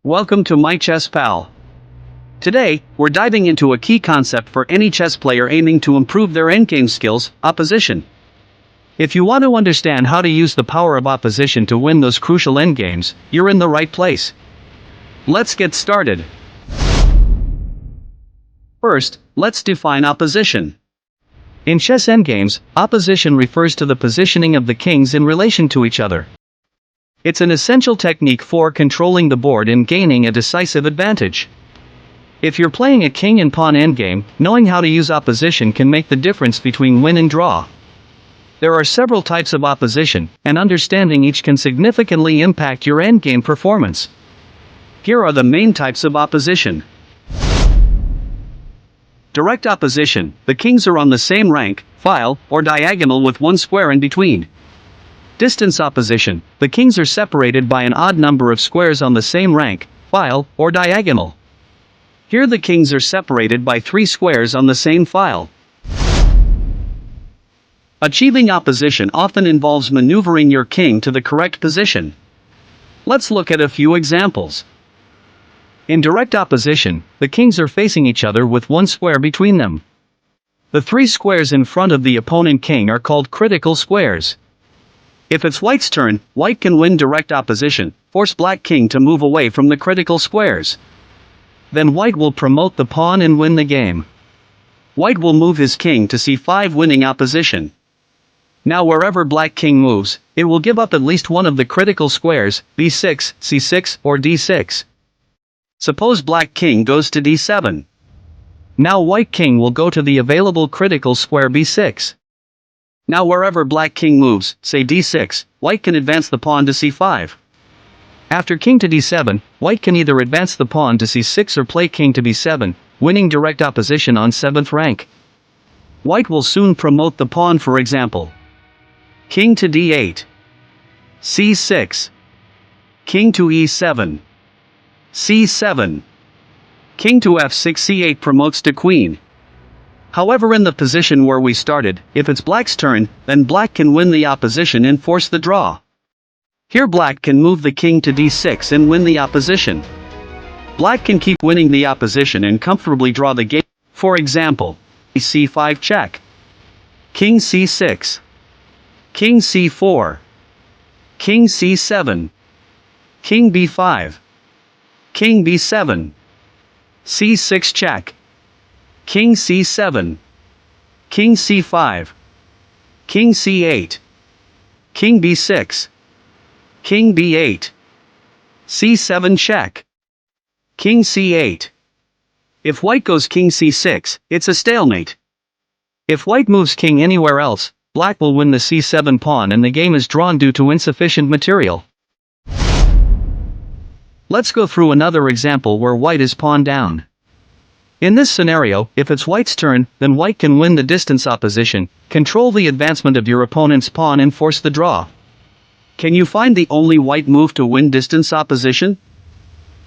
Welcome to My Chess Pal. Today, we're diving into a key concept for any chess player aiming to improve their endgame skills: opposition. If you want to understand how to use the power of opposition to win those crucial endgames, you're in the right place. Let's get started. First, let's define opposition. In chess endgames, opposition refers to the positioning of the kings in relation to each other. It's an essential technique for controlling the board and gaining a decisive advantage. If you're playing a king and pawn endgame, knowing how to use opposition can make the difference between win and draw. There are several types of opposition, and understanding each can significantly impact your endgame performance. Here are the main types of opposition. Direct opposition: the kings are on the same rank, file, or diagonal with one square in between. Distance opposition: the kings are separated by an odd number of squares on the same rank, file, or diagonal. Here the kings are separated by 3 squares on the same file. Achieving opposition often involves maneuvering your king to the correct position. Let's look at a few examples. In direct opposition, the kings are facing each other with 1 square between them. The 3 squares in front of the opponent king are called critical squares. If it's white's turn, white can win direct opposition, force black king to move away from the critical squares. Then white will promote the pawn and win the game. White will move his king to c5, winning opposition. Now wherever black king moves, it will give up at least one of the critical squares, b6, c6, or d6. Suppose black king goes to d7. Now white king will go to the available critical square b6. Now wherever black king moves, say d6, white can advance the pawn to c5. After king to d7, white can either advance the pawn to c6 or play king to b7, winning direct opposition on 7th rank. White will soon promote the pawn, for example. King to d8. c6. King to e7. c7. King to f6, c8 promotes to queen. However, in the position where we started, if it's black's turn, then black can win the opposition and force the draw. Here black can move the king to d6 and win the opposition. Black can keep winning the opposition and comfortably draw the game. For example, c5 check. King c6. King c4. King c7. King b5. King b7. c6 check. King c7. King c5. King c8. King b6. King b8. c7 check. King c8. If white goes king c6, it's a stalemate. If white moves king anywhere else, black will win the c7 pawn and the game is drawn due to insufficient material. Let's go through another example where white is pawn down. In this scenario, if it's white's turn, then white can win the distance opposition, control the advancement of your opponent's pawn and force the draw. Can you find the only white move to win distance opposition?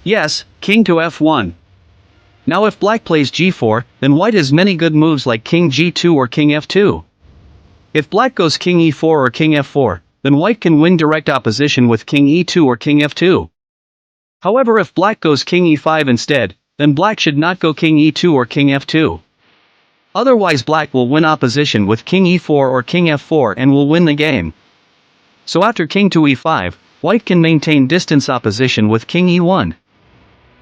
Yes, king to f1. Now if black plays g4, then white has many good moves like king g2 or king f2. If black goes king e4 or king f4, then white can win direct opposition with king e2 or king f2. However, if black goes king e5 instead, then black should not go king e2 or king f2. Otherwise black will win opposition with king e4 or king f4 and will win the game. So after king to e5, white can maintain distance opposition with king e1.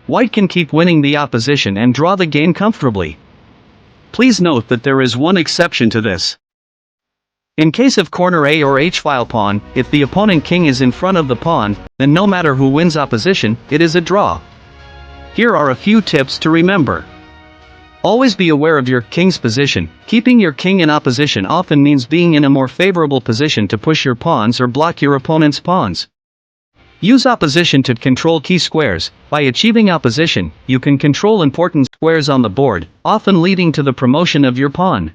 White can keep winning the opposition and draw the game comfortably. Please note that there is one exception to this. In case of corner A or h-file pawn, if the opponent king is in front of the pawn, then no matter who wins opposition, it is a draw. Here are a few tips to remember. Always be aware of your king's position. Keeping your king in opposition often means being in a more favorable position to push your pawns or block your opponent's pawns. Use opposition to control key squares. By achieving opposition, you can control important squares on the board, often leading to the promotion of your pawn.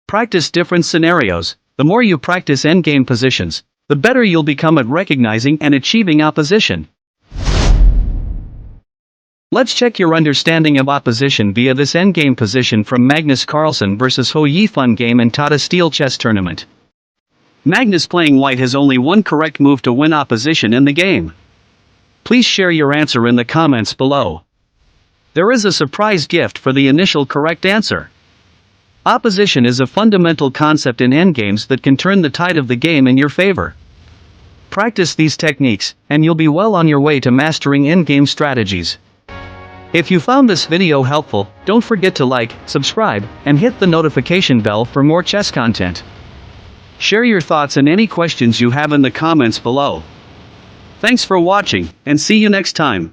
Practice different scenarios. The more you practice endgame positions, the better you'll become at recognizing and achieving opposition. Let's check your understanding of opposition via this endgame position from Magnus Carlsen vs Ho Yifun game and Tata Steel Chess Tournament. Magnus playing white has only one correct move to win opposition in the game. Please Please share your answer in the comments below. There is a surprise gift for the initial correct answer. Opposition is a fundamental concept in endgames that can turn the tide of the game in your favor. Practice these techniques, and you'll be well on your way to mastering endgame strategies. If you found this video helpful, don't forget to like, subscribe, and hit the notification bell for more chess content. Share your thoughts and any questions you have in the comments below. Thanks for watching, and see you next time.